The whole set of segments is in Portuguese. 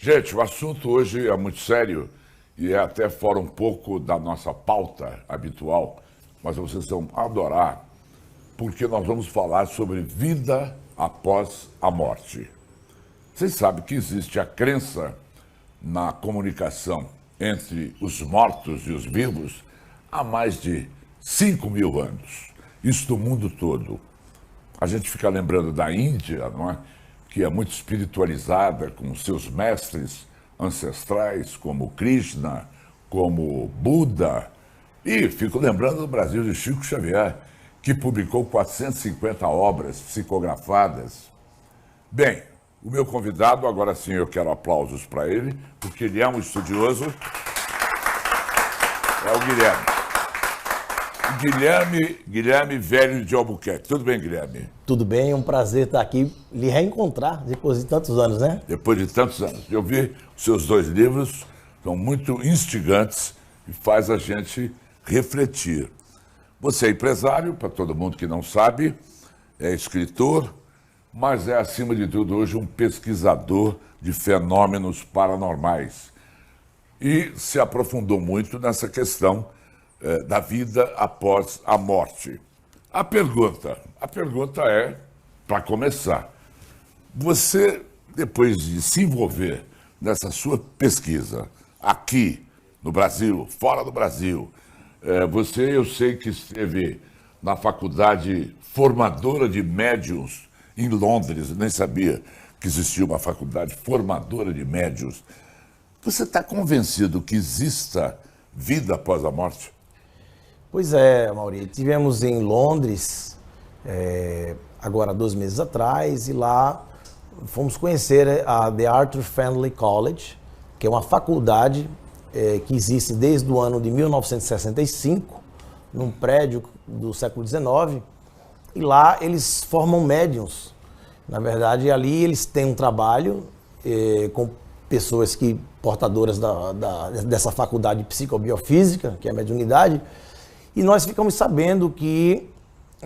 Gente, o assunto hoje é muito sério e é até fora um pouco da nossa pauta habitual, mas vocês vão adorar, porque nós vamos falar sobre vida após a morte. Vocês sabem que existe a crença na comunicação entre os mortos e os vivos há mais de 5.000 anos. Isso no mundo todo. A gente fica lembrando da Índia, não é? Que é muito espiritualizada, com seus mestres ancestrais, como Krishna, como Buda. E fico lembrando do Brasil de Chico Xavier, que publicou 450 obras psicografadas. Bem, o meu convidado, agora sim eu quero aplausos para ele, porque ele é um estudioso, é o Guilherme. Guilherme Velho de Albuquerque. Tudo bem, Guilherme? Tudo bem, é um prazer estar aqui, lhe reencontrar depois de tantos anos, né? Depois de tantos anos. Eu vi os seus 2 livros, são muito instigantes e faz a gente refletir. Você é empresário, para todo mundo que não sabe, é escritor, mas é, acima de tudo, hoje um pesquisador de fenômenos paranormais. E se aprofundou muito nessa questão da vida após a morte. A pergunta é, para começar, você, depois de se envolver nessa sua pesquisa, aqui no Brasil, fora do Brasil, eu sei que esteve na faculdade formadora de médiuns em Londres, nem sabia que existia uma faculdade formadora de médiuns. Você está convencido que exista vida após a morte? Pois é, Mauri, tivemos em Londres, agora 2 meses atrás, e lá fomos conhecer a The Arthur Findlay College, que é uma faculdade que existe desde o ano de 1965, num prédio do século XIX, e lá eles formam médiuns. Na verdade, ali eles têm um trabalho com pessoas portadoras dessa faculdade de psicobiofísica, que é a mediunidade, e nós ficamos sabendo que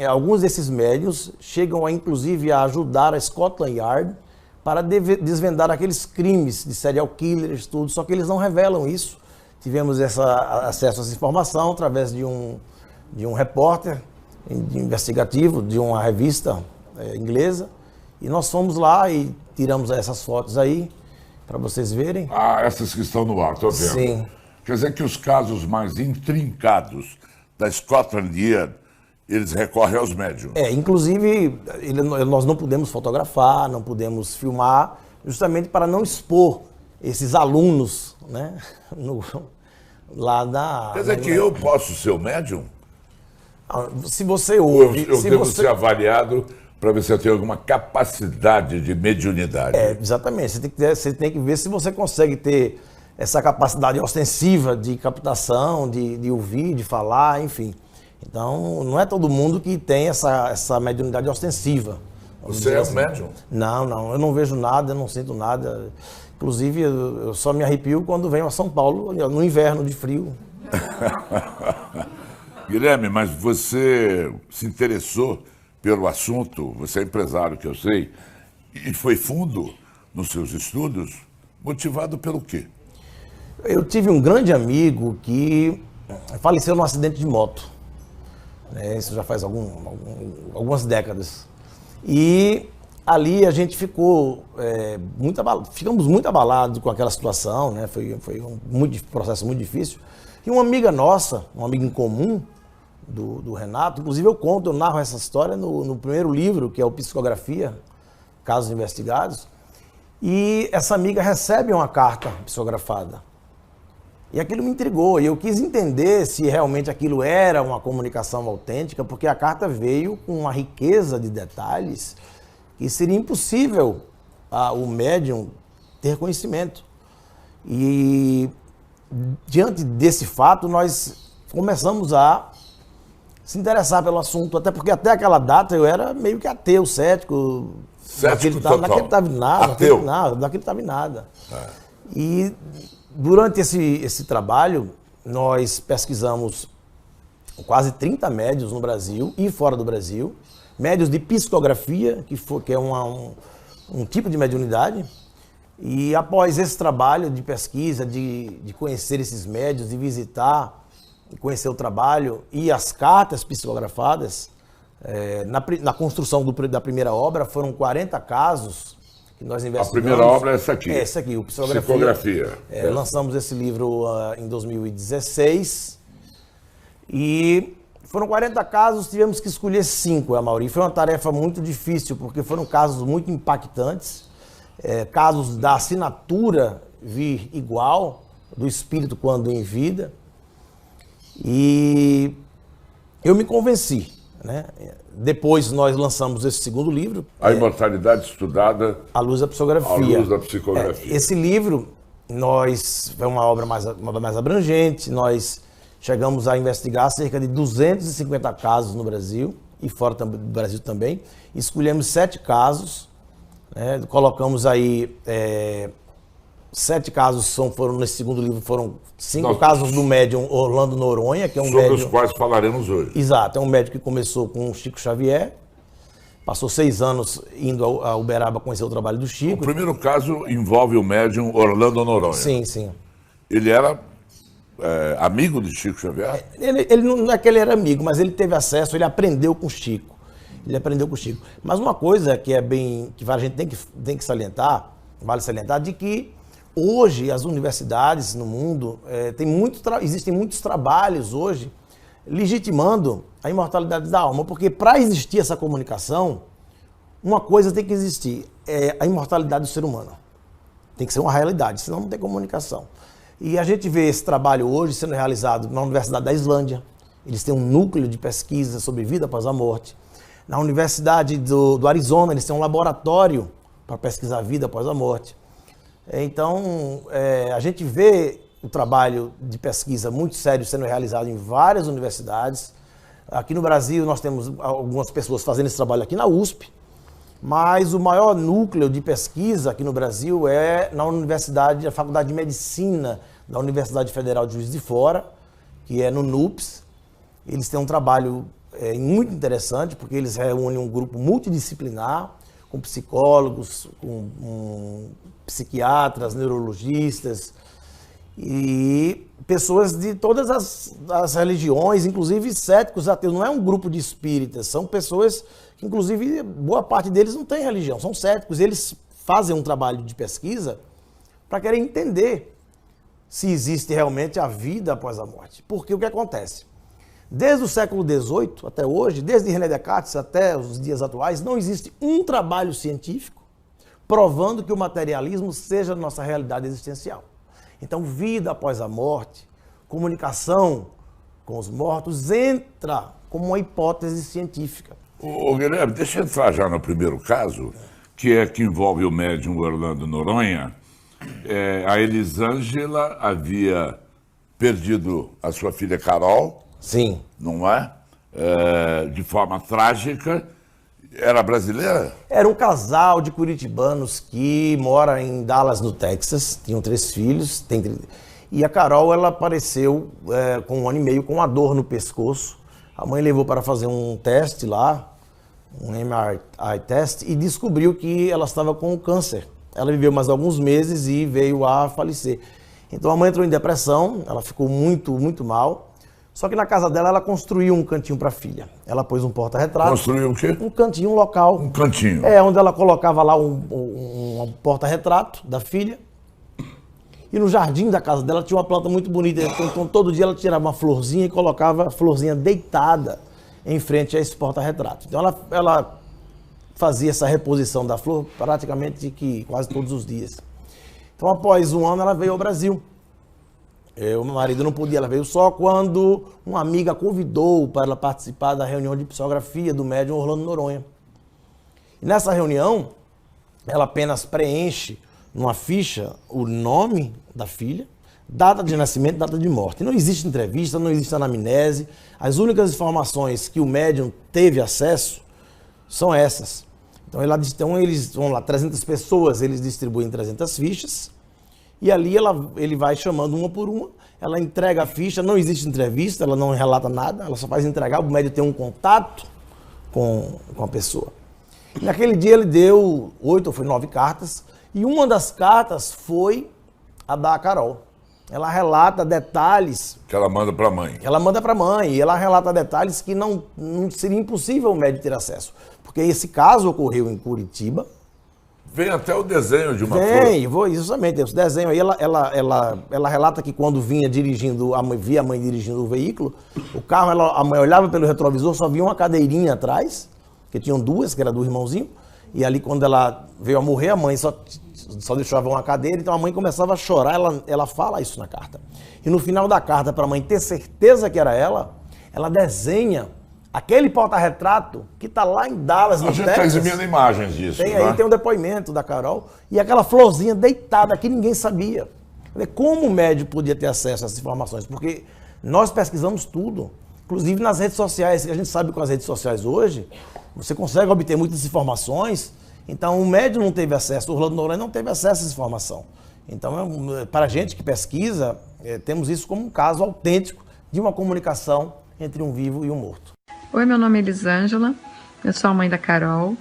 alguns desses médiuns chegam inclusive a ajudar a Scotland Yard para desvendar aqueles crimes de serial killers, tudo, só que eles não revelam isso. Tivemos acesso a essa informação através de um repórter investigativo de uma revista inglesa, e nós fomos lá e tiramos essas fotos aí, para vocês verem. Ah, essas que estão no ar, estou vendo. Sim. Quer dizer que os casos mais intrincados da Scotland Yard, eles recorrem aos médiums. Inclusive, nós não podemos fotografar, não podemos filmar, justamente para não expor esses alunos, né? Lá da... Quer dizer que eu posso ser o médium? Se você ouve... Eu devo ser avaliado para ver se eu tenho alguma capacidade de mediunidade. Exatamente. Você tem que ver se você consegue ter essa capacidade ostensiva de captação, de ouvir, de falar, enfim. Então, não é todo mundo que tem essa mediunidade ostensiva. Você é um médium? Não, eu não vejo nada, eu não sinto nada. Inclusive, eu só me arrepio quando venho a São Paulo, no inverno de frio. Guilherme, mas você se interessou pelo assunto, você é empresário, que eu sei, e foi fundo nos seus estudos, motivado pelo quê? Eu tive um grande amigo que faleceu num acidente de moto. Isso já faz algumas décadas. E ali a gente ficou ficamos muito abalados com aquela situação, né? Foi um processo muito difícil. E uma amiga nossa, uma amiga em comum do Renato, inclusive eu narro essa história no primeiro livro, que é o Psicografia, Casos Investigados, e essa amiga recebe uma carta psicografada. E aquilo me intrigou, e eu quis entender se realmente aquilo era uma comunicação autêntica, porque a carta veio com uma riqueza de detalhes que seria impossível o médium ter conhecimento. E diante desse fato, nós começamos a se interessar pelo assunto, até porque até aquela data eu era meio que ateu, cético. Cético total. Não acreditava em nada, não acreditava em nada. E durante esse trabalho, nós pesquisamos quase 30 médiuns no Brasil e fora do Brasil, médiuns de psicografia, que é um tipo de mediunidade, E após esse trabalho de pesquisa, de conhecer esses médios, de visitar e conhecer o trabalho e as cartas psicografadas, na construção da primeira obra foram 40 casos que nós investigamos. A primeira obra é essa aqui. Essa aqui, o Psicografia. Psicografia. Lançamos esse livro em 2016 e foram 40 casos, tivemos que escolher 5, Amaury. Foi uma tarefa muito difícil, porque foram casos muito impactantes, casos da assinatura vir igual, do espírito quando em vida. E eu me convenci, né? Depois nós lançamos esse segundo livro. A Imortalidade Estudada à Luz da Psicografia. À Luz da Psicografia. Esse livro, foi uma obra mais abrangente, nós chegamos a investigar cerca de 250 casos no Brasil e fora do Brasil também. Escolhemos 7 casos, né? Colocamos aí 7 casos foram nesse segundo livro, foram 5 casos do médium Orlando Noronha, que é um médium... Sobre os quais falaremos hoje. Exato, é um médium que começou com o Chico Xavier, passou 6 anos indo a Uberaba conhecer o trabalho do Chico. O primeiro caso envolve o médium Orlando Noronha. Sim, sim. Ele era amigo de Chico Xavier? Ele não é que ele era amigo, mas ele teve acesso, ele aprendeu com o Chico. Mas uma coisa que a gente tem que salientar, vale salientar, de que hoje as universidades no mundo, existem muitos trabalhos hoje legitimando a imortalidade da alma, porque para existir essa comunicação, uma coisa tem que existir, a imortalidade do ser humano. Tem que ser uma realidade, senão não tem comunicação. E a gente vê esse trabalho hoje sendo realizado na Universidade da Islândia. Eles têm um núcleo de pesquisa sobre vida após a morte. Na Universidade do Arizona, eles têm um laboratório para pesquisar a vida após a morte. Então, a gente vê o trabalho de pesquisa muito sério sendo realizado em várias universidades. Aqui no Brasil, nós temos algumas pessoas fazendo esse trabalho aqui na USP, mas o maior núcleo de pesquisa aqui no Brasil é na Faculdade de Medicina da Universidade Federal de Juiz de Fora, que é no NUPS. Eles têm um trabalho muito interessante, porque eles reúnem um grupo multidisciplinar, com psicólogos, com psiquiatras, neurologistas e pessoas de todas as religiões, inclusive céticos, ateus. Não é um grupo de espíritas, são pessoas que, inclusive, boa parte deles não tem religião, são céticos. Eles fazem um trabalho de pesquisa para querer entender se existe realmente a vida após a morte. Porque o que acontece? Desde o século XVIII até hoje, desde René Descartes até os dias atuais, não existe um trabalho científico provando que o materialismo seja a nossa realidade existencial. Então, vida após a morte, comunicação com os mortos, entra como uma hipótese científica. Ô, Guilherme, deixa eu entrar já no primeiro caso, que envolve o médium Orlando Noronha. A Elisângela havia perdido a sua filha Carol. Sim. Não é? De forma trágica. Era brasileira? Era um casal de curitibanos que mora em Dallas, no Texas. Tinham 3 filhos. E a Carol, ela apareceu com 1 ano e meio com uma dor no pescoço. A mãe levou para fazer um teste lá, um MRI test, e descobriu que ela estava com câncer. Ela viveu mais alguns meses e veio a falecer. Então a mãe entrou em depressão, ela ficou muito, muito mal. Só que na casa dela, ela construiu um cantinho para a filha. Ela pôs um porta-retrato. Construiu o quê? Um cantinho, um local. Um cantinho. Onde ela colocava lá um porta-retrato da filha. E no jardim da casa dela tinha uma planta muito bonita. Então todo dia ela tirava uma florzinha e colocava a florzinha deitada em frente a esse porta-retrato. Então ela fazia essa reposição da flor praticamente quase todos os dias. Então após 1 ano ela veio ao Brasil. Meu marido não podia, ela veio só quando uma amiga convidou para ela participar da reunião de psicografia do médium Orlando Noronha. E nessa reunião, ela apenas preenche numa ficha o nome da filha, data de nascimento, data de morte. Não existe entrevista, não existe anamnese. As únicas informações que o médium teve acesso são essas. Então eles vão lá, 300 pessoas, eles distribuem 300 fichas. E ali ele vai chamando uma por uma, ela entrega a ficha, não existe entrevista, ela não relata nada, ela só faz entregar, o médium tem um contato com a pessoa. E naquele dia ele deu 8 ou 9 cartas, E uma das cartas foi a da Carol. Ela relata detalhes... Que ela manda para a mãe. Ela manda para a mãe e ela relata detalhes que não seria impossível o médico ter acesso. Porque esse caso ocorreu em Curitiba. Vem até o desenho de uma flor. Justamente, esse desenho aí, ela relata que quando via a mãe dirigindo o veículo, o carro, a mãe olhava pelo retrovisor, só via uma cadeirinha atrás, que tinham duas, que era do irmãozinho, e ali quando ela veio a morrer, a mãe só deixava uma cadeira, então a mãe começava a chorar, ela fala isso na carta. E no final da carta, para a mãe ter certeza que era ela desenha aquele porta-retrato que está lá em Dallas, no Texas. A gente está exibindo imagens disso. Tem um depoimento da Carol e aquela florzinha deitada que ninguém sabia. Como o médico podia ter acesso a essas informações? Porque nós pesquisamos tudo, inclusive nas redes sociais, que a gente sabe com as redes sociais hoje, você consegue obter muitas informações, então o médico não teve acesso, o Orlando Noronha não teve acesso a essa informação. Então, para a gente que pesquisa, temos isso como um caso autêntico de uma comunicação entre um vivo e um morto. Oi, meu nome é Elisângela, eu sou a mãe da Carol.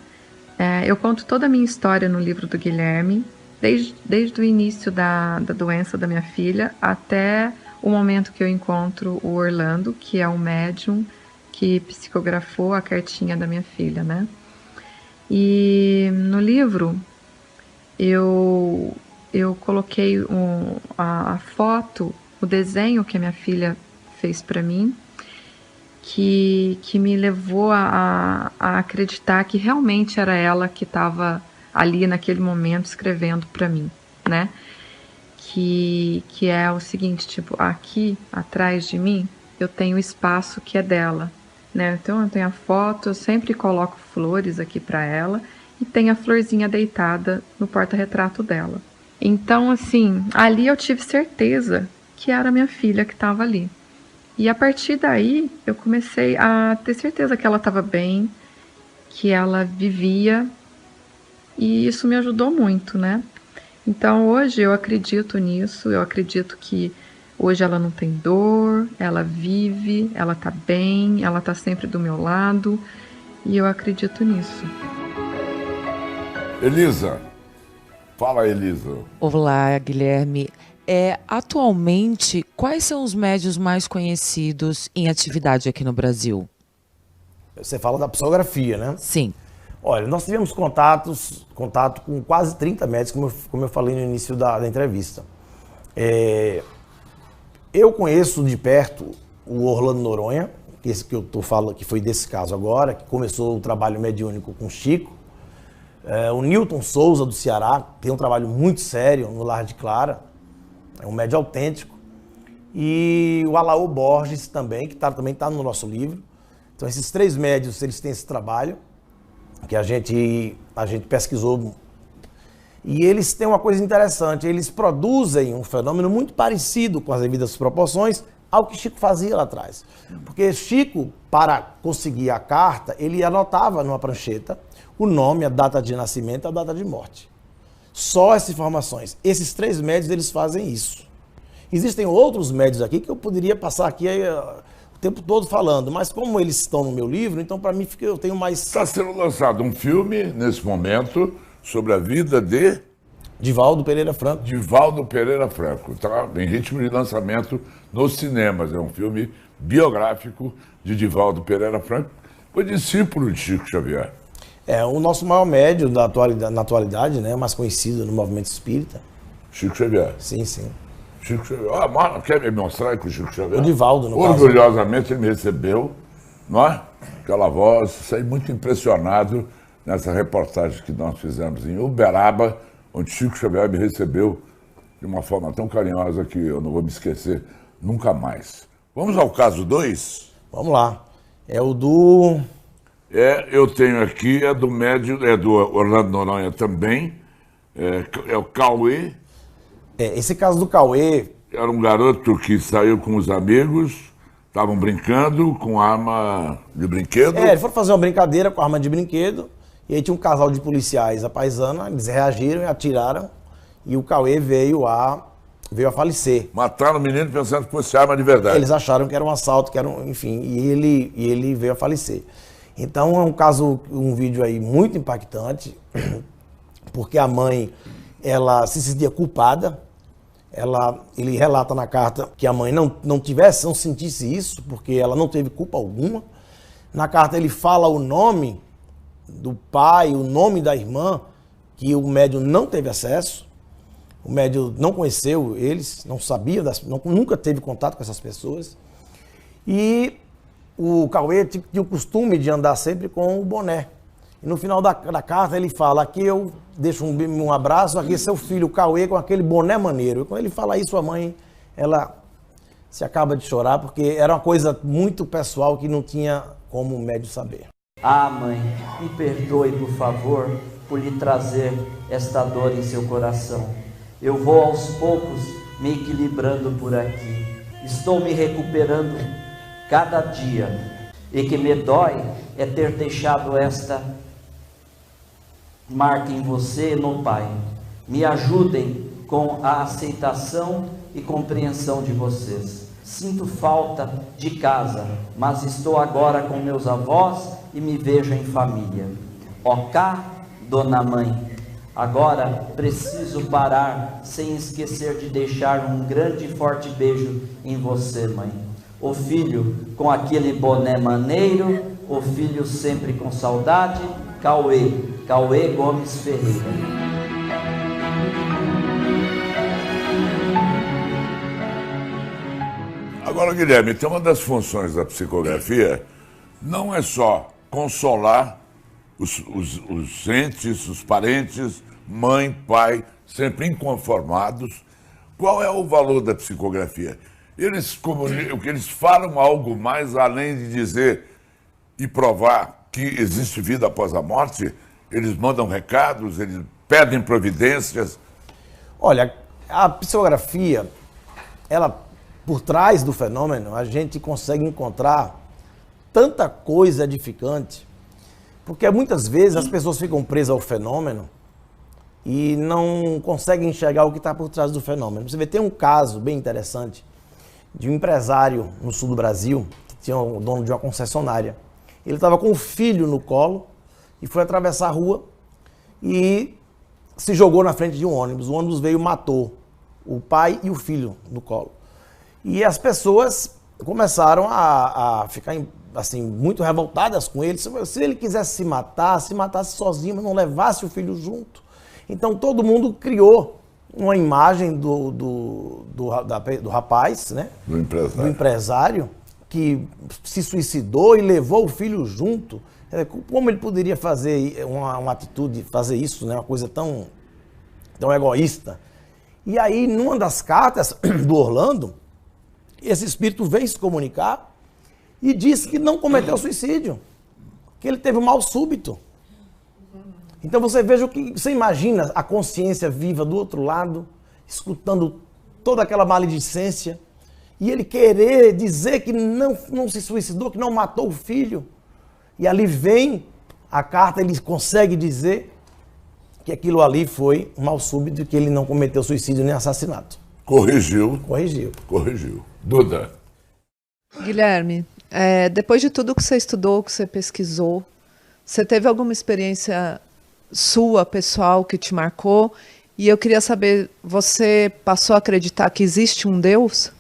Eu conto toda a minha história no livro do Guilherme, desde o início da doença da minha filha até o momento que eu encontro o Orlando, que é um médium que psicografou a cartinha da minha filha, né? E no livro eu coloquei a foto, o desenho que a minha filha fez para mim, que me levou a acreditar que realmente era ela que estava ali naquele momento escrevendo para mim, né? Que é o seguinte, tipo, aqui atrás de mim eu tenho o espaço que é dela, né? Então eu tenho a foto, eu sempre coloco flores aqui para ela e tem a florzinha deitada no porta-retrato dela. Então, assim, ali eu tive certeza que era minha filha que estava ali. E a partir daí, eu comecei a ter certeza que ela estava bem, que ela vivia, e isso me ajudou muito, né? Então, hoje eu acredito nisso, eu acredito que hoje ela não tem dor, ela vive, ela tá bem, ela tá sempre do meu lado, e eu acredito nisso. Elisa, fala, Elisa. Olá, Guilherme. Atualmente, quais são os médiuns mais conhecidos em atividade aqui no Brasil? Você fala da psicografia, né? Sim. Olha, nós tivemos contato com quase 30 médicos, como eu falei no início da entrevista. Eu conheço de perto o Orlando Noronha, esse que eu estou falando, que foi desse caso agora, que começou o trabalho mediúnico com Chico. O Newton Souza, do Ceará, tem um trabalho muito sério no Lar de Clara. É um médium autêntico. E o Alaô Borges também, que também está no nosso livro. Então esses três médios, eles têm esse trabalho que a gente pesquisou. E eles têm uma coisa interessante, eles produzem um fenômeno muito parecido com as devidas proporções ao que Chico fazia lá atrás. Porque Chico, para conseguir a carta, ele anotava numa prancheta o nome, a data de nascimento e a data de morte. Só essas informações. Esses três médios, eles fazem isso. Existem outros médios aqui que eu poderia passar aqui o tempo todo falando, mas como eles estão no meu livro, então para mim eu tenho mais... Está sendo lançado um filme, nesse momento, sobre a vida de... Divaldo Pereira Franco. Divaldo Pereira Franco. Está em ritmo de lançamento nos cinemas. É um filme biográfico de Divaldo Pereira Franco. Foi discípulo de Chico Xavier. O nosso maior médium na atualidade, né, mais conhecido no movimento espírita. Chico Xavier. Sim, sim. Chico Xavier. Mano, quer me mostrar com o Chico Xavier? O Divaldo, no caso. Orgulhosamente ele me recebeu, não é? Aquela voz, saí muito impressionado nessa reportagem que nós fizemos em Uberaba, onde Chico Xavier me recebeu de uma forma tão carinhosa que eu não vou me esquecer nunca mais. Vamos ao caso 2? Vamos lá. É o do... Eu tenho aqui, é do médium, é do Orlando Noronha também, é o Cauê. Esse caso do Cauê... Era um garoto que saiu com os amigos, estavam brincando com arma de brinquedo. Eles foram fazer uma brincadeira com arma de brinquedo, e aí tinha um casal de policiais à paisana, eles reagiram e atiraram, e o Cauê veio a falecer. Mataram o menino pensando que fosse arma de verdade. Eles acharam que era um assalto, enfim, e ele veio a falecer. Então é um vídeo aí muito impactante, porque a mãe ela se sentia culpada. Ele relata na carta que a mãe não sentisse isso, porque ela não teve culpa alguma. Na carta ele fala o nome do pai, o nome da irmã, que o médium não teve acesso. O médium não conheceu eles, não sabia, nunca teve contato com essas pessoas. E o Cauê tinha o costume de andar sempre com o boné. E no final da carta ele fala: aqui eu deixo um abraço, aqui é seu filho, o Cauê, com aquele boné maneiro. E quando ele fala isso, a mãe, ela se acaba de chorar, porque era uma coisa muito pessoal que não tinha como o médium saber. Ah, mãe, me perdoe, por favor, por lhe trazer esta dor em seu coração. Eu vou aos poucos me equilibrando por aqui. Estou me recuperando cada dia. E que me dói é ter deixado esta marca em você e no Pai. Me ajudem com a aceitação e compreensão de vocês. Sinto falta de casa, mas estou agora com meus avós e me vejo em família. Ó cá, dona mãe, agora preciso parar sem esquecer de deixar um grande e forte beijo em você, mãe. O filho com aquele boné maneiro, o filho sempre com saudade, Cauê Gomes Ferreira. Agora, Guilherme, tem uma das funções da psicografia, não é só consolar os entes, os parentes, mãe, pai, sempre inconformados. Qual é o valor da psicografia? Eles falam algo mais além de dizer e provar que existe vida após a morte? Eles mandam recados, eles pedem providências? Olha, a psicografia, ela, por trás do fenômeno, a gente consegue encontrar tanta coisa edificante, porque muitas vezes as pessoas ficam presas ao fenômeno e não conseguem enxergar o que está por trás do fenômeno. Você vê, tem um caso bem interessante de um empresário no sul do Brasil, que tinha o dono de uma concessionária. Ele estava com o filho no colo e foi atravessar a rua e se jogou na frente de um ônibus. O ônibus veio e matou o pai e o filho no colo. E as pessoas começaram a ficar assim, muito revoltadas com ele. Se ele quisesse se matasse sozinho, mas não levasse o filho junto. Então todo mundo criou uma imagem do rapaz, né? Do empresário, que se suicidou e levou o filho junto. Como ele poderia fazer uma atitude, fazer isso, né? Uma coisa tão egoísta. E aí, numa das cartas do Orlando, esse espírito vem se comunicar e disse que não cometeu suicídio, que ele teve um mal súbito. Então você veja você imagina a consciência viva do outro lado, escutando toda aquela maledicência, e ele querer dizer que não se suicidou, que não matou o filho. E ali vem a carta, ele consegue dizer que aquilo ali foi um mal súbito e que ele não cometeu suicídio nem assassinato. Corrigiu. Duda. Guilherme, depois de tudo que você estudou, que você pesquisou, você teve alguma experiência sua, pessoal, que te marcou? E eu queria saber, você passou a acreditar que existe um Deus?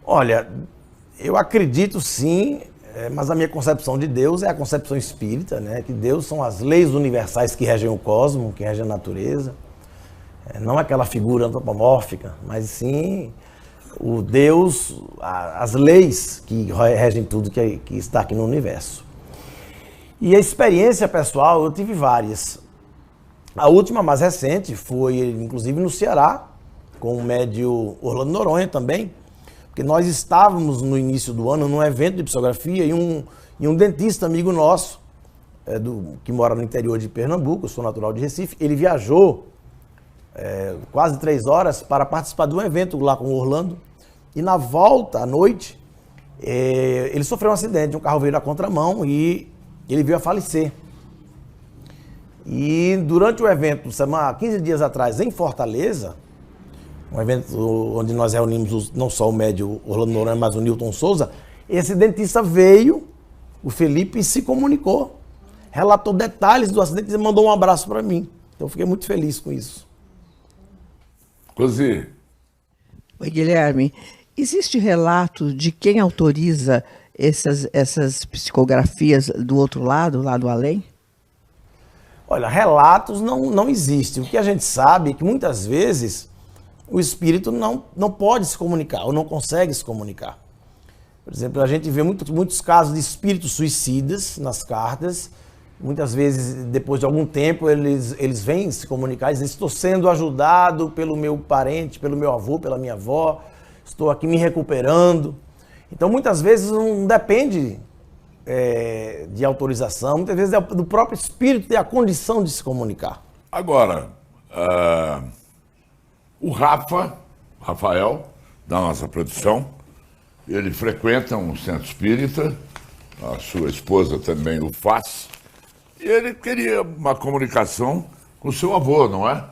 Olha, eu acredito sim, mas a minha concepção de Deus é a concepção espírita, né? Que Deus são as leis universais que regem o cosmos, que regem a natureza. Não aquela figura antropomórfica, mas sim o Deus, as leis que regem tudo que está aqui no universo. E a experiência pessoal, eu tive várias. A última, mais recente, foi inclusive no Ceará, com o médium Orlando Noronha também, porque nós estávamos no início do ano num evento de psicografia e um dentista amigo nosso, que mora no interior de Pernambuco, eu sou natural de Recife, ele viajou quase 3 horas para participar de um evento lá com o Orlando, e na volta, à noite, ele sofreu um acidente, um carro veio na contramão e ele veio a falecer. E durante o evento, 15 dias atrás, em Fortaleza, um evento onde nós reunimos não só o médium Orlando Noronha, mas o Newton Souza, esse dentista veio, o Felipe, e se comunicou, relatou detalhes do acidente e mandou um abraço para mim. Então eu fiquei muito feliz com isso. Cozi, Oi, Guilherme. Existe relato de quem autoriza essas psicografias do outro lado, lá do além? Olha, relatos não existem. O que a gente sabe é que muitas vezes o espírito não pode se comunicar ou não consegue se comunicar. Por exemplo, a gente vê muitos casos de espíritos suicidas nas cartas. Muitas vezes, depois de algum tempo, eles vêm se comunicar e dizem: estou sendo ajudado pelo meu parente, pelo meu avô, pela minha avó, estou aqui me recuperando. Então, muitas vezes, não depende de autorização, muitas vezes é do próprio espírito ter a condição de se comunicar. agora, o Rafael, da nossa produção, ele frequenta um centro espírita, a sua esposa também o faz, e ele queria uma comunicação com seu avô, não é?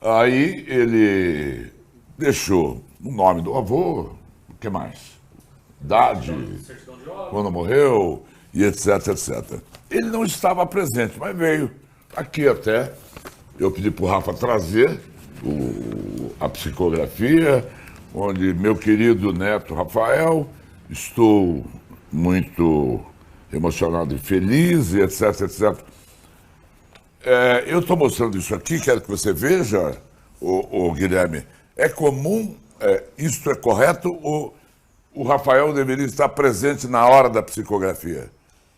Aí ele deixou o nome do avô, o que mais? Idade, quando morreu, e etc, etc. Ele não estava presente, mas veio aqui até. Eu pedi para o Rafa trazer a psicografia, onde meu querido neto Rafael, estou muito emocionado e feliz, e etc, etc. Eu estou mostrando isso aqui, quero que você veja, o Guilherme. É comum, isto é correto, ou o Rafael deveria estar presente na hora da psicografia?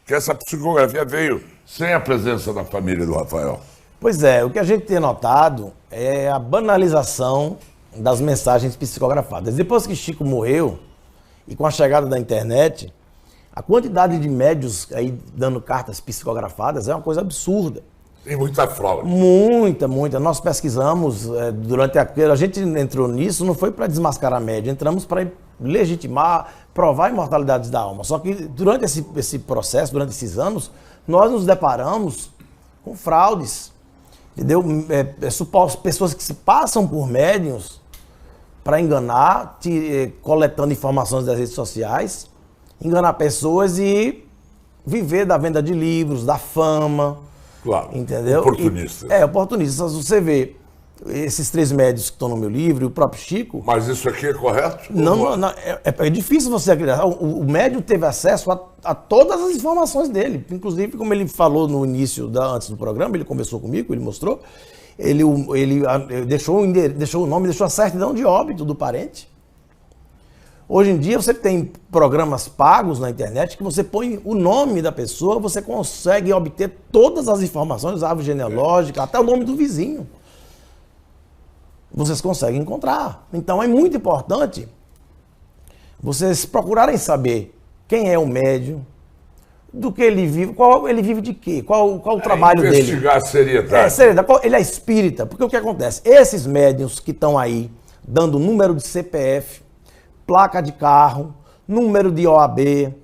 Que essa psicografia veio sem a presença da família do Rafael. Pois é, o que a gente tem notado é a banalização das mensagens psicografadas. Depois que Chico morreu, e com a chegada da internet, a quantidade de médios aí dando cartas psicografadas é uma coisa absurda. Tem muita fraude. Muita. Nós pesquisamos durante a gente entrou nisso, não foi para desmascarar a média, entramos para legitimar, provar a imortalidade da alma. Só que durante esse processo, durante esses anos, nós nos deparamos com fraudes, entendeu? Pessoas que se passam por médiuns para enganar, coletando informações das redes sociais, enganar pessoas e viver da venda de livros, da fama. Claro, entendeu? oportunistas. Oportunistas. Você vê esses 3 médios que estão no meu livro e o próprio Chico... Mas isso aqui é correto? Não, é difícil você acreditar. O médium teve acesso a todas as informações dele. Inclusive, como ele falou no início, antes do programa, ele conversou comigo, ele mostrou, ele deixou o nome, deixou a certidão de óbito do parente. Hoje em dia você tem programas pagos na internet que você põe o nome da pessoa, você consegue obter todas as informações, árvore genealógica, até o nome do vizinho. Vocês conseguem encontrar. Então é muito importante vocês procurarem saber quem é o médium, do que ele vive, ele vive de quê, qual o trabalho dele. Investigar a seriedade. Ele é espírita, porque o que acontece? Esses médiuns que estão aí dando número de CPF, placa de carro, número de OAB,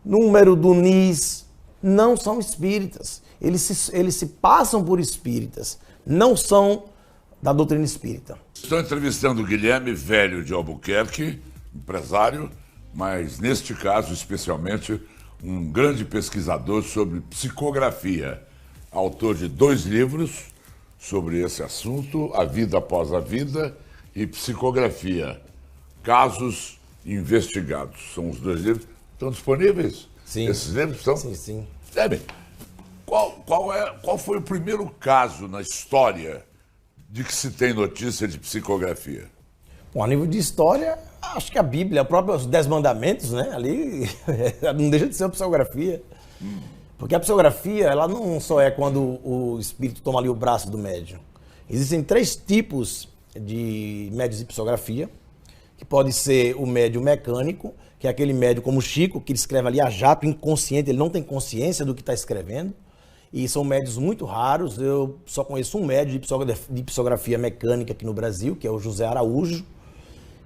número do NIS, não são espíritas. Eles se passam por espíritas, não são da doutrina espírita. Estou entrevistando o Guilherme Velho de Albuquerque, empresário, mas neste caso especialmente um grande pesquisador sobre psicografia, autor de 2 livros sobre esse assunto, A Vida Após a Vida e Psicografia. Casos investigados. São os 2 livros. Estão disponíveis? Sim. Esses livros estão? Sim. Bem, qual foi o primeiro caso na história de que se tem notícia de psicografia? Bom, a nível de história, acho que a Bíblia, os 10 mandamentos, né? Ali não deixa de ser uma psicografia. Porque a psicografia, ela não só é quando o espírito toma ali o braço do médium. Existem 3 tipos de médios de psicografia, que pode ser o médium mecânico, que é aquele médium como o Chico, que ele escreve ali a jato, inconsciente, ele não tem consciência do que está escrevendo. E são médios muito raros, eu só conheço um médio de psicografia mecânica aqui no Brasil, que é o José Araújo,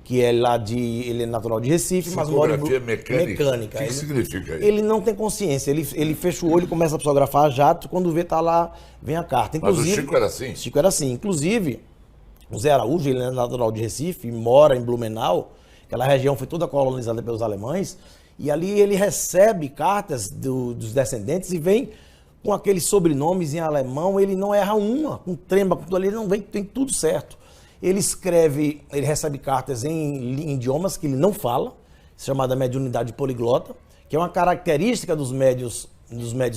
que ele é natural de Recife, mas mora em mecânica. O que significa isso? Ele não tem consciência, ele fecha o olho e começa a psicografar a jato, quando vê, tá lá, vem a carta. Inclusive, mas o Chico era assim? O Chico era assim. Inclusive, o Zé Araújo, ele é natural de Recife, mora em Blumenau, aquela região foi toda colonizada pelos alemães, e ali ele recebe cartas dos descendentes e vem com aqueles sobrenomes em alemão, ele não erra uma, com trema, com tudo ali, ele não vem, tem tudo certo. Ele escreve, ele recebe cartas em idiomas que ele não fala, chamada mediunidade poliglota, que é uma característica dos médios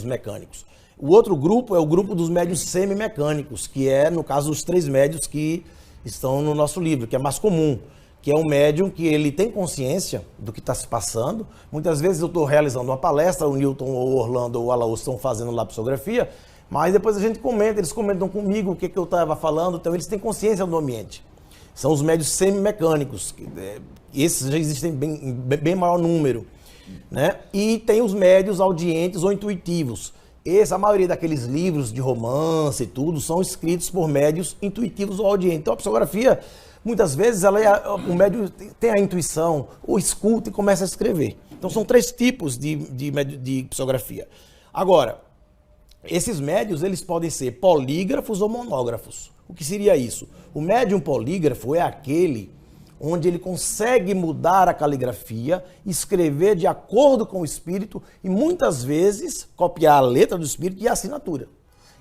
mecânicos. O outro grupo é o grupo dos médios semimecânicos, que é, no caso, os 3 médios que estão no nosso livro, que é mais comum, que é um médium que ele tem consciência do que está se passando. Muitas vezes eu estou realizando uma palestra, o Newton, ou o Orlando, ou o Alaus estão fazendo lá psicografia, mas depois a gente comenta, eles comentam comigo o que eu estava falando, então eles têm consciência do ambiente. São os médios semimecânicos, esses já existem bem maior número, né? E tem os médios audientes ou intuitivos. A maioria daqueles livros de romance e tudo são escritos por médios intuitivos ou audientes. Então a psicografia, muitas vezes, o médium tem a intuição, ou escuta e começa a escrever. Então são 3 tipos de psicografia. Agora, esses médios, eles podem ser polígrafos ou monógrafos. O que seria isso? O médium polígrafo é aquele onde ele consegue mudar a caligrafia, escrever de acordo com o espírito e muitas vezes copiar a letra do espírito e a assinatura.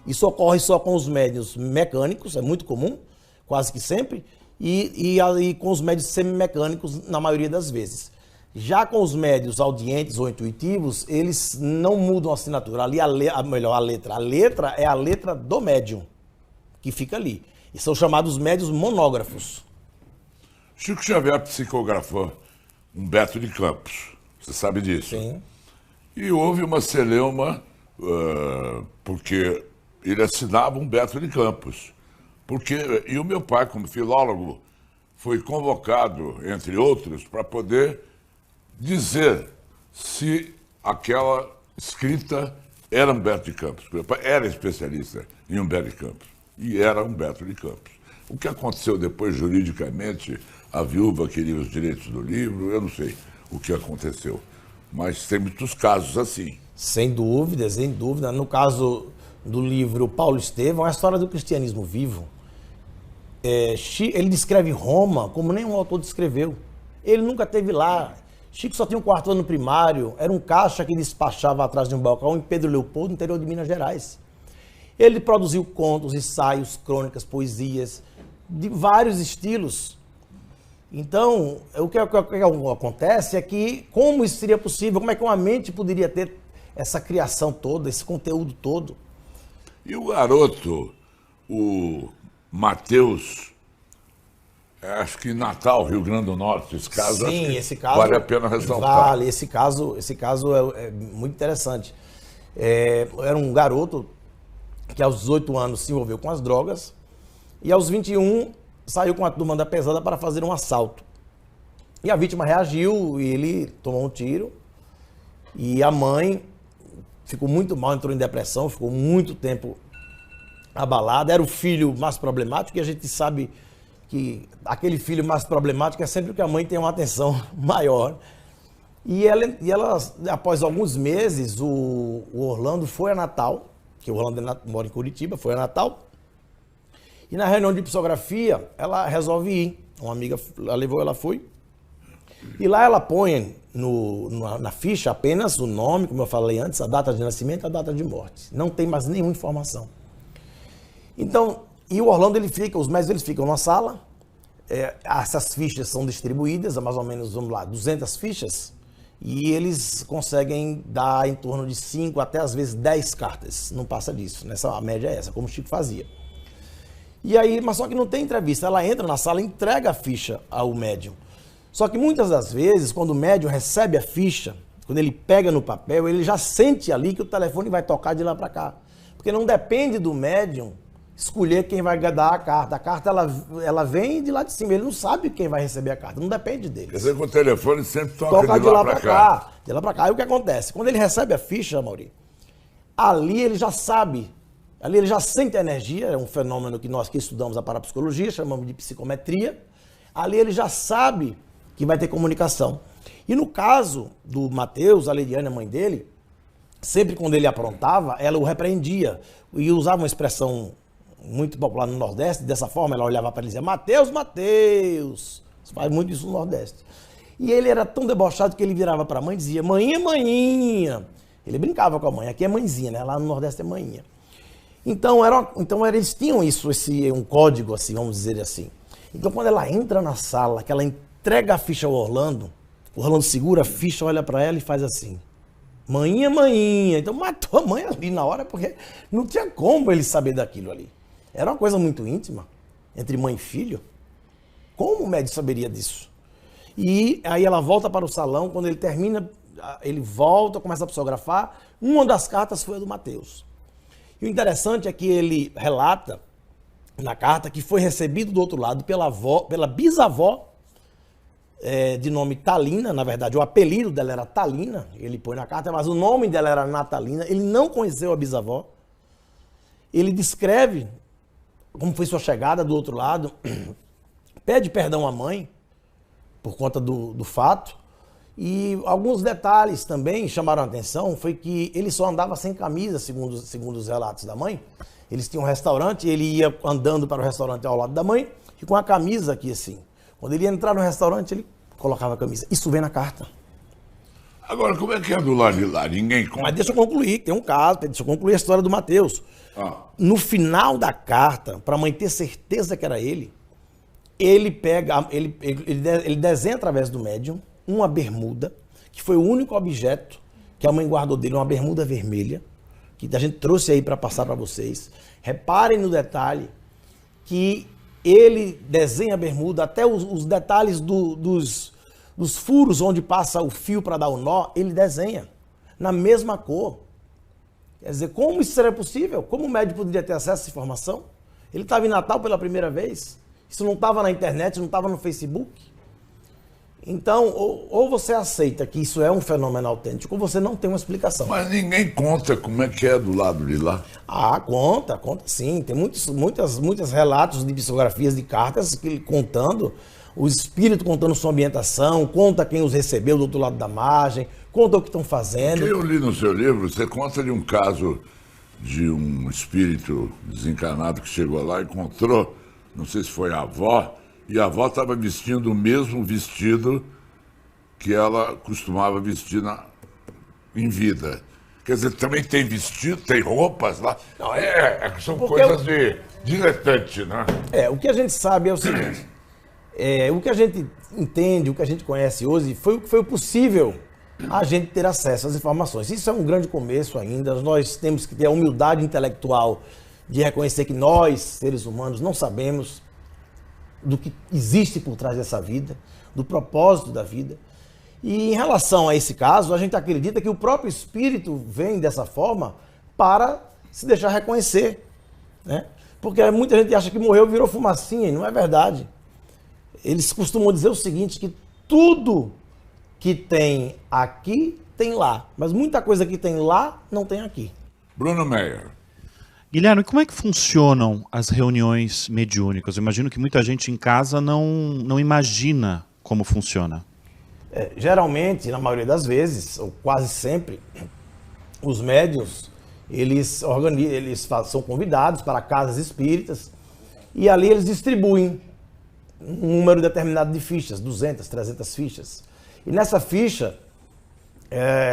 Isso ocorre só com os médiuns mecânicos, é muito comum, quase que sempre, e com os médiuns semimecânicos na maioria das vezes. Já com os médiuns audientes ou intuitivos, eles não mudam a assinatura. Ali a letra. A letra é a letra do médium, que fica ali. E são chamados médiuns monógrafos. Chico Xavier psicografou Humberto de Campos, você sabe disso? Sim. E houve uma celeuma, porque ele assinava Humberto de Campos. E o meu pai, como filólogo, foi convocado, entre outros, para poder dizer se aquela escrita era Humberto de Campos. Meu pai era especialista em Humberto de Campos, e era Humberto de Campos. O que aconteceu depois, juridicamente, a viúva queria os direitos do livro, eu não sei o que aconteceu. Mas tem muitos casos assim. Sem dúvida, sem dúvida. No caso do livro Paulo Estevão, é a história do cristianismo vivo. Ele descreve Roma como nenhum autor descreveu. Ele nunca esteve lá. Chico só tinha um 4º ano primário, era um caixa que despachava atrás de um balcão em Pedro Leopoldo, no interior de Minas Gerais. Ele produziu contos, ensaios, crônicas, poesias, de vários estilos. Então, o que acontece é que, como isso seria possível, como é que uma mente poderia ter essa criação toda, esse conteúdo todo? E o garoto, o Mateus, acho que Natal, Rio Grande do Norte, esse caso, sim, esse caso vale a pena ressaltar. Vale, esse caso é muito interessante. Era um garoto que aos 18 anos se envolveu com as drogas e aos 21 saiu com a turma da pesada para fazer um assalto. E a vítima reagiu e ele tomou um tiro e a mãe ficou muito mal, entrou em depressão, ficou muito tempo abalada. Era o filho mais problemático e a gente sabe que aquele filho mais problemático é sempre que a mãe tem uma atenção maior. E ela após alguns meses, o Orlando foi a Natal, que o Orlando mora em Curitiba, foi a Natal. E na reunião de psicografia, ela resolve ir. Uma amiga levou, ela foi. E lá ela põe na ficha apenas o nome, como eu falei antes, a data de nascimento e a data de morte. Não tem mais nenhuma informação. Então, e o Orlando, os médicos eles ficam na sala, essas fichas são distribuídas, mais ou menos, vamos lá, 200 fichas, e eles conseguem dar em torno de 5 até às vezes 10 cartas, não passa disso, a média é essa, como o Chico fazia. E aí, mas só que não tem entrevista, ela entra na sala e entrega a ficha ao médium. Só que muitas das vezes, quando o médium recebe a ficha, quando ele pega no papel, ele já sente ali que o telefone vai tocar de lá para cá. Porque não depende do médium escolher quem vai dar a carta. A carta, ela vem de lá de cima. Ele não sabe quem vai receber a carta. Não depende dele. Quer dizer que o telefone sempre toca de lá para cá. De lá para cá. Aí o que acontece? Quando ele recebe a ficha, Mauri, ali ele já sabe. Ali ele já sente a energia. É um fenômeno que nós que estudamos a parapsicologia, chamamos de psicometria. Ali ele já sabe que vai ter comunicação. E no caso do Mateus, a Leidiane, a mãe dele, sempre quando ele aprontava, ela o repreendia. E usava uma expressão muito popular no Nordeste, dessa forma, ela olhava para ele e dizia, Mateus, Mateus. Você faz muito isso no Nordeste. E ele era tão debochado que ele virava para a mãe e dizia, maninha, maninha. Ele brincava com a mãe. Aqui é mãezinha, né? Lá no Nordeste é mãinha. Então, eles tinham isso, um código, assim, vamos dizer assim. Então, quando ela entra na sala, que ela entrega a ficha ao Orlando, o Orlando segura a ficha, olha para ela e faz assim. Maninha, maninha. Então, matou a mãe ali na hora, porque não tinha como ele saber daquilo ali. Era uma coisa muito íntima, entre mãe e filho. Como o médico saberia disso? E aí ela volta para o salão, quando ele termina, ele volta, começa a psicografar. Uma das cartas foi a do Mateus. E o interessante é que ele relata na carta que foi recebido do outro lado pela bisavó, de nome Talina. Na verdade, o apelido dela era Talina, ele põe na carta, mas o nome dela era Natalina. Ele não conheceu a bisavó. Ele descreve como foi sua chegada do outro lado, pede perdão à mãe por conta do fato. E alguns detalhes também chamaram a atenção, foi que ele só andava sem camisa, segundo os relatos da mãe. Eles tinham um restaurante, ele ia andando para o restaurante ao lado da mãe e com a camisa aqui assim. Quando ele ia entrar no restaurante, ele colocava a camisa. Isso vem na carta. Agora, como é que é do lado de lá? Ninguém conta. Mas deixa eu concluir, tem um caso, deixa eu concluir a história do Mateus. No final da carta, para a mãe ter certeza que era ele desenha através do médium uma bermuda, que foi o único objeto que a mãe guardou dele, uma bermuda vermelha, que a gente trouxe aí para passar para vocês. Reparem no detalhe que ele desenha a bermuda, até os detalhes dos furos onde passa o fio para dar o nó, ele desenha na mesma cor. Quer dizer, como isso seria possível? Como o médico poderia ter acesso a essa informação? Ele estava em Natal pela primeira vez. Isso não estava na internet, não estava no Facebook. Então, ou você aceita que isso é um fenômeno autêntico, ou você não tem uma explicação. Mas ninguém conta como é que é do lado de lá. Conta sim. Tem muitos relatos de psicografias, de cartas contando, o espírito contando sua ambientação, conta quem os recebeu do outro lado da margem, conta o que estão fazendo. O que eu li no seu livro, você conta de um caso de um espírito desencarnado que chegou lá e encontrou, não sei se foi a avó, e a avó estava vestindo o mesmo vestido que ela costumava vestir em vida. Quer dizer, também tem vestido, tem roupas lá. Não, são coisas de diletante, né? O que a gente sabe é o seguinte, o que a gente entende, o que a gente conhece hoje, foi o possível a gente ter acesso às informações. Isso é um grande começo ainda, nós temos que ter a humildade intelectual de reconhecer que nós, seres humanos, não sabemos do que existe por trás dessa vida, do propósito da vida. E em relação a esse caso, a gente acredita que o próprio espírito vem dessa forma para se deixar reconhecer, né? Porque muita gente acha que morreu, virou fumacinha, e não é verdade. Eles costumam dizer o seguinte, que tudo que tem aqui, tem lá. Mas muita coisa que tem lá, não tem aqui. Bruno Meyer. Guilherme, como é que funcionam as reuniões mediúnicas? Eu imagino que muita gente em casa não imagina como funciona. Geralmente, na maioria das vezes, ou quase sempre, os médiuns, eles são convidados para casas espíritas e ali eles distribuem um número determinado de fichas, 200, 300 fichas. E nessa ficha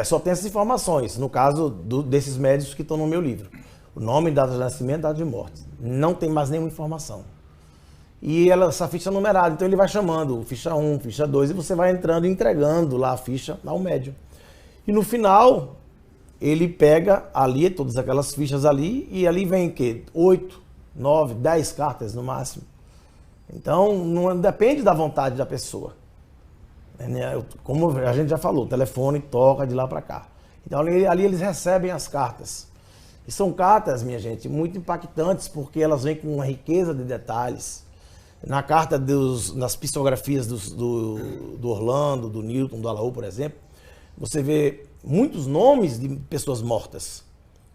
só tem essas informações, no caso desses médiuns que estão no meu livro. O nome, data de nascimento, data de morte. Não tem mais nenhuma informação. E essa ficha é numerada, então ele vai chamando ficha 1, ficha 2, e você vai entrando e entregando lá a ficha ao médium. E no final, ele pega ali todas aquelas fichas ali, e ali vem o quê? 8, 9, 10 cartas no máximo. Então, não depende da vontade da pessoa. Como a gente já falou, o telefone toca de lá para cá. Então ali eles recebem as cartas. E são cartas, minha gente, muito impactantes, porque elas vêm com uma riqueza de detalhes. Na carta nas psicografias do Orlando, do Newton, do Alaú, por exemplo, você vê muitos nomes de pessoas mortas.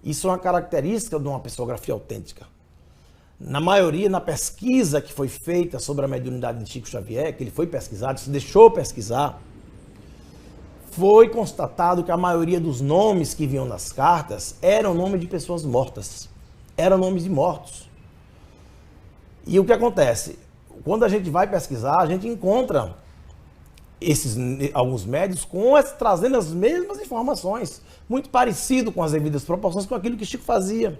Isso é uma característica de uma psicografia autêntica. Na maioria, na pesquisa que foi feita sobre a mediunidade de Chico Xavier, que ele foi pesquisado, se deixou pesquisar, foi constatado que a maioria dos nomes que vinham nas cartas eram nomes de pessoas mortas. Eram nomes de mortos. E o que acontece? Quando a gente vai pesquisar, a gente encontra alguns médios trazendo as mesmas informações, muito parecido com as devidas proporções com aquilo que Chico fazia.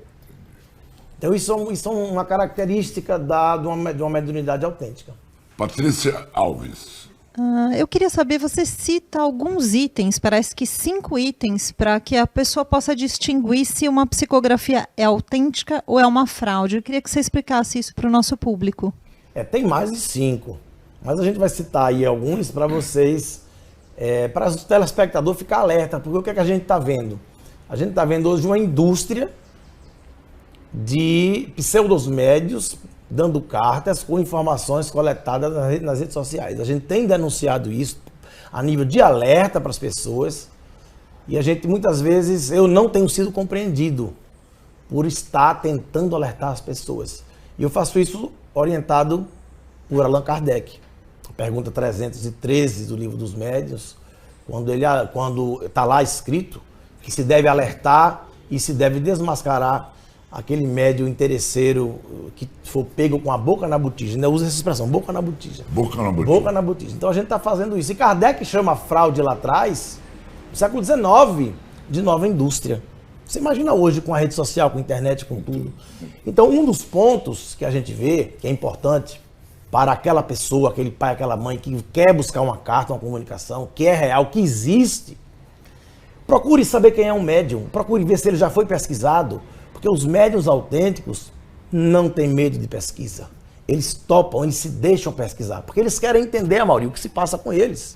Então isso é uma característica de uma mediunidade autêntica. Patrícia Alves. Eu queria saber, você cita alguns itens, parece que 5 itens, para que a pessoa possa distinguir se uma psicografia é autêntica ou é uma fraude. Eu queria que você explicasse isso para o nosso público. Tem mais de 5, mas a gente vai citar aí alguns para vocês, para o telespectador ficar alerta, porque o que é que a gente está vendo? A gente está vendo hoje uma indústria de pseudos médios dando cartas com informações coletadas nas redes sociais. A gente tem denunciado isso a nível de alerta para as pessoas e a gente muitas vezes, eu não tenho sido compreendido por estar tentando alertar as pessoas. E eu faço isso orientado por Allan Kardec. Pergunta 313 do Livro dos Médiuns, quando está lá escrito que se deve alertar e se deve desmascarar aquele médium interesseiro que for pego com a boca na botija. Ainda usa essa expressão, boca na botija. Boca na botija. Boca na botija. Então a gente está fazendo isso. E Kardec chama a fraude lá atrás, no século XIX, de nova indústria. Você imagina hoje com a rede social, com a internet, com tudo. Então um dos pontos que a gente vê, que é importante para aquela pessoa, aquele pai, aquela mãe que quer buscar uma carta, uma comunicação, que é real, que existe, procure saber quem é um médium, procure ver se ele já foi pesquisado, porque os médiuns autênticos não têm medo de pesquisa. Eles topam, eles se deixam pesquisar, porque eles querem entender, Amaury, o que se passa com eles.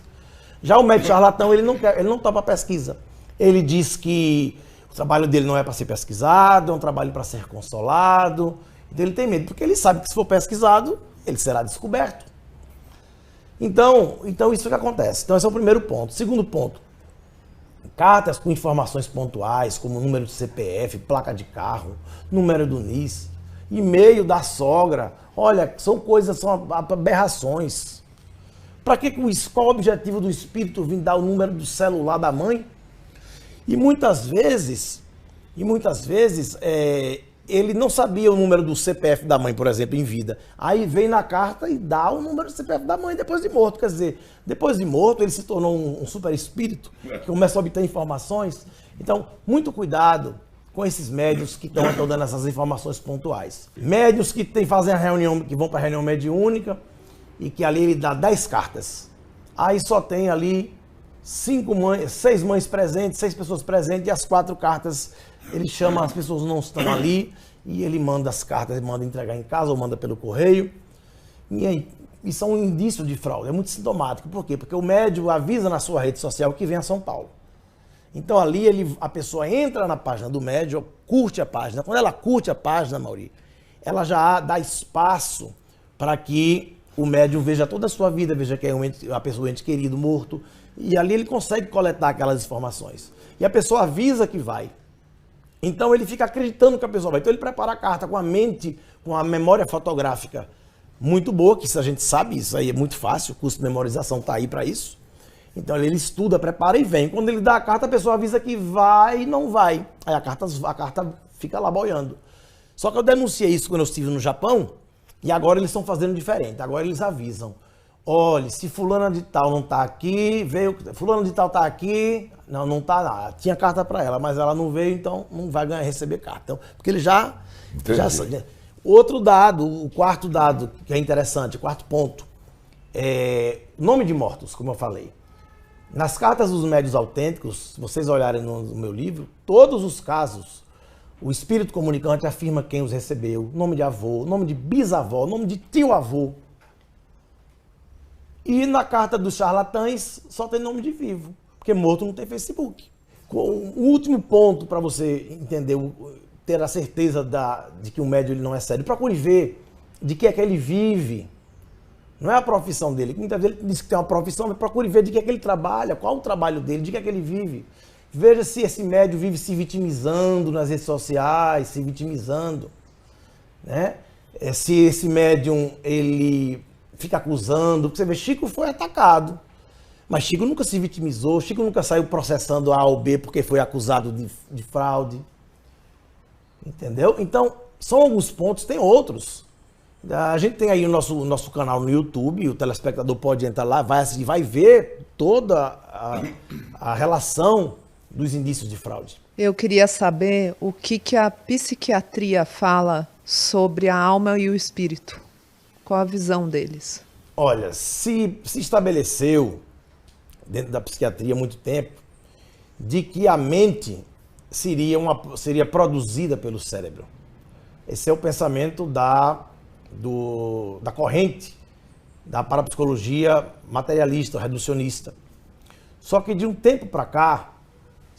Já o médium charlatão, ele não topa pesquisa. Ele diz que o trabalho dele não é para ser pesquisado, é um trabalho para ser consolado. Então ele tem medo, porque ele sabe que se for pesquisado, ele será descoberto. Então isso que acontece. Então esse é o primeiro ponto. Segundo ponto, cartas com informações pontuais, como número de CPF, placa de carro, número do NIS, e-mail da sogra. Olha, são aberrações. Para que qual o objetivo do espírito vir dar o número do celular da mãe? E muitas vezes, ele não sabia o número do CPF da mãe, por exemplo, em vida. Aí vem na carta e dá o número do CPF da mãe depois de morto. Quer dizer, depois de morto, ele se tornou um super espírito que começa a obter informações. Então, muito cuidado com esses médiuns que estão dando essas informações pontuais. Médiuns que fazem a reunião, que vão para a reunião mediúnica e que ali ele dá 10 cartas. Aí só tem ali 6 mães presentes, 6 pessoas presentes e as 4 cartas. Ele chama, as pessoas não estão ali e ele manda as cartas, ele manda entregar em casa ou manda pelo correio. E aí, isso é um indício de fraude, é muito sintomático. Por quê? Porque o médium avisa na sua rede social que vem a São Paulo. Então ali a pessoa entra na página do médium, curte a página. Quando ela curte a página, Amaury, ela já dá espaço para que o médium veja toda a sua vida, veja que é a pessoa, ente querido, morto. E ali ele consegue coletar aquelas informações. E a pessoa avisa que vai. Então ele fica acreditando que a pessoa vai. Então ele prepara a carta com a mente, com a memória fotográfica muito boa, que isso a gente sabe, isso aí é muito fácil, o curso de memorização está aí para isso. Então ele estuda, prepara e vem. Quando ele dá a carta, a pessoa avisa que vai e não vai. Aí a carta fica lá boiando. Só que eu denunciei isso quando eu estive no Japão e agora eles estão fazendo diferente. Agora eles avisam. Olha, se fulana de tal não está aqui, fulana de tal está aqui, não está lá. Tinha carta para ela, mas ela não veio, então não vai receber carta. Então, porque ele já outro dado, o quarto dado que é interessante, o quarto ponto, nome de mortos, como eu falei. Nas cartas dos médiuns autênticos, se vocês olharem no meu livro, todos os casos, o espírito comunicante afirma quem os recebeu, nome de avô, nome de bisavó, nome de tio-avô. E na carta dos charlatães só tem nome de vivo, porque morto não tem Facebook. O último ponto para você entender, ter a certeza de que o médium ele não é sério, procure ver de que é que ele vive. Não é a profissão dele. Muitas vezes ele diz que tem uma profissão, mas procure ver de que é que ele trabalha, qual o trabalho dele, de que é que ele vive. Veja se esse médium vive se vitimizando nas redes sociais, se vitimizando, né? Se esse médium ele fica acusando, porque você vê, Chico foi atacado, mas Chico nunca se vitimizou, Chico nunca saiu processando A ou B porque foi acusado de fraude. Entendeu? Então, são alguns pontos, tem outros, A gente tem aí o nosso canal no YouTube, o telespectador pode entrar lá, vai assistir, vai ver toda a relação dos indícios de fraude. Eu queria saber o que a psiquiatria fala sobre a alma e o espírito. Qual a visão deles? Olha, se estabeleceu dentro da psiquiatria há muito tempo de que a mente seria produzida pelo cérebro. Esse é o pensamento da corrente da parapsicologia materialista, reducionista. Só que de um tempo para cá,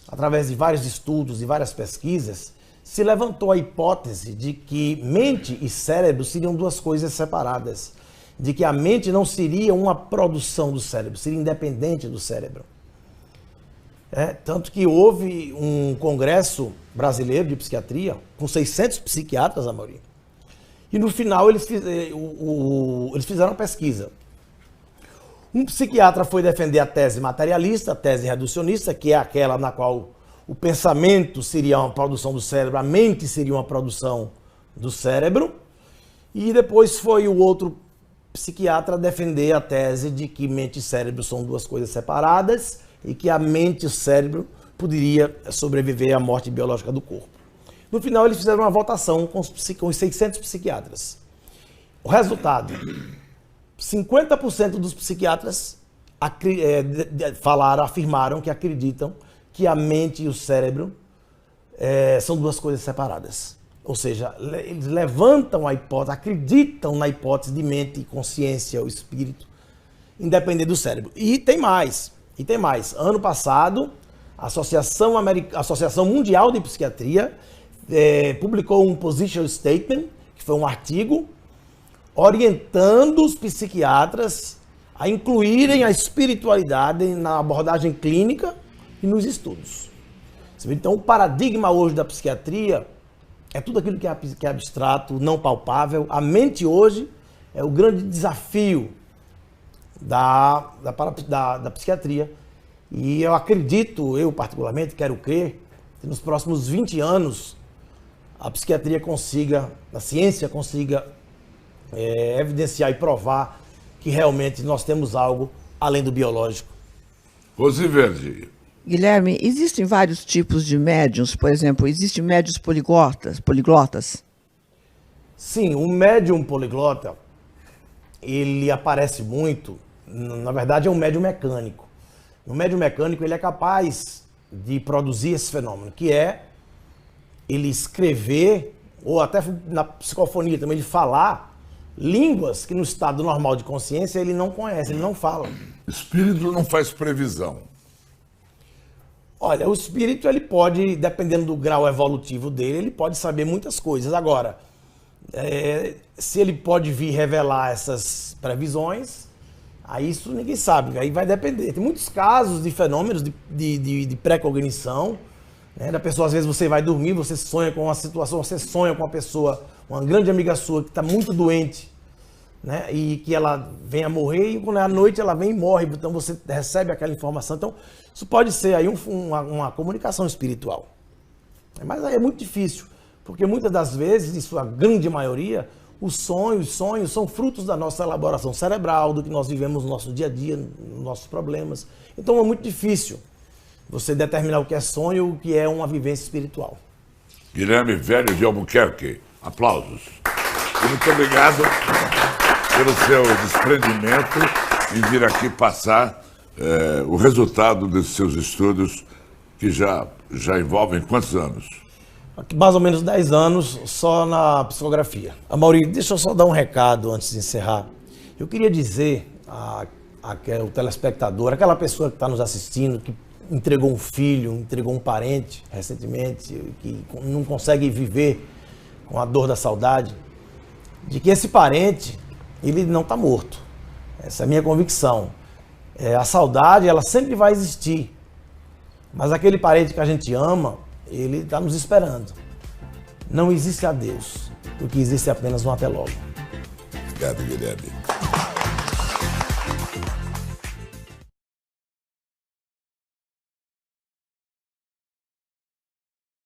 através de vários estudos e várias pesquisas, se levantou a hipótese de que mente e cérebro seriam duas coisas separadas, de que a mente não seria uma produção do cérebro, seria independente do cérebro. Tanto que houve um congresso brasileiro de psiquiatria com 600 psiquiatras, Amaury, e no final eles fizeram uma pesquisa. Um psiquiatra foi defender a tese materialista, a tese reducionista, que é aquela na qual o pensamento seria uma produção do cérebro, a mente seria uma produção do cérebro. E depois foi o outro psiquiatra defender a tese de que mente e cérebro são duas coisas separadas e que a mente e o cérebro poderia sobreviver à morte biológica do corpo. No final, eles fizeram uma votação com os 600 psiquiatras. O resultado, 50% dos psiquiatras afirmaram que acreditam que a mente e o cérebro são duas coisas separadas. Ou seja, eles levantam a hipótese, acreditam na hipótese de mente e consciência, o espírito, independente do cérebro. E tem mais. Ano passado, a Associação Mundial de Psiquiatria publicou um position statement, que foi um artigo, orientando os psiquiatras a incluírem a espiritualidade na abordagem clínica e nos estudos. Então, o paradigma hoje da psiquiatria é tudo aquilo que é abstrato, não palpável. A mente hoje é o grande desafio da psiquiatria. E eu acredito, eu particularmente quero crer, que nos próximos 20 anos a psiquiatria consiga, a ciência consiga evidenciar e provar que realmente nós temos algo além do biológico. Rosiverde. Guilherme, existem vários tipos de médiuns, por exemplo, existem médiuns poliglotas? Sim, o médium poliglota, ele aparece muito, na verdade é um médium mecânico. O médium mecânico, ele é capaz de produzir esse fenômeno, que é ele escrever, ou até na psicofonia também, ele falar línguas que no estado normal de consciência ele não conhece, ele não fala. O espírito não faz previsão. Olha, o espírito, ele pode, dependendo do grau evolutivo dele, ele pode saber muitas coisas. Agora, se ele pode vir revelar essas previsões, aí isso ninguém sabe, aí vai depender. Tem muitos casos de fenômenos de pré-cognição, né? Da pessoa, às vezes você vai dormir, você sonha com uma situação, você sonha com uma pessoa, uma grande amiga sua que está muito doente, né? E que ela vem a morrer, e quando é à noite ela vem e morre, então você recebe aquela informação. Então, isso pode ser aí uma comunicação espiritual. Mas aí é muito difícil, porque muitas das vezes, em sua grande maioria, os sonhos são frutos da nossa elaboração cerebral, do que nós vivemos no nosso dia a dia, nos nossos problemas. Então é muito difícil você determinar o que é sonho e o que é uma vivência espiritual. Guilherme Velho de Albuquerque, aplausos. E muito obrigado pelo seu desprendimento em vir aqui passar o resultado desses seus estudos, que já envolvem quantos anos? Mais ou menos 10 anos só na psicografia. Amaury, deixa eu só dar um recado antes de encerrar. Eu queria dizer ao telespectador, aquela pessoa que está nos assistindo, que entregou um filho, entregou um parente recentemente, que não consegue viver com a dor da saudade, de que esse parente, ele não está morto. Essa é a minha convicção. A saudade, ela sempre vai existir. Mas aquele parente que a gente ama, ele está nos esperando. Não existe adeus, o que existe é apenas um até logo. Obrigado, Guilherme.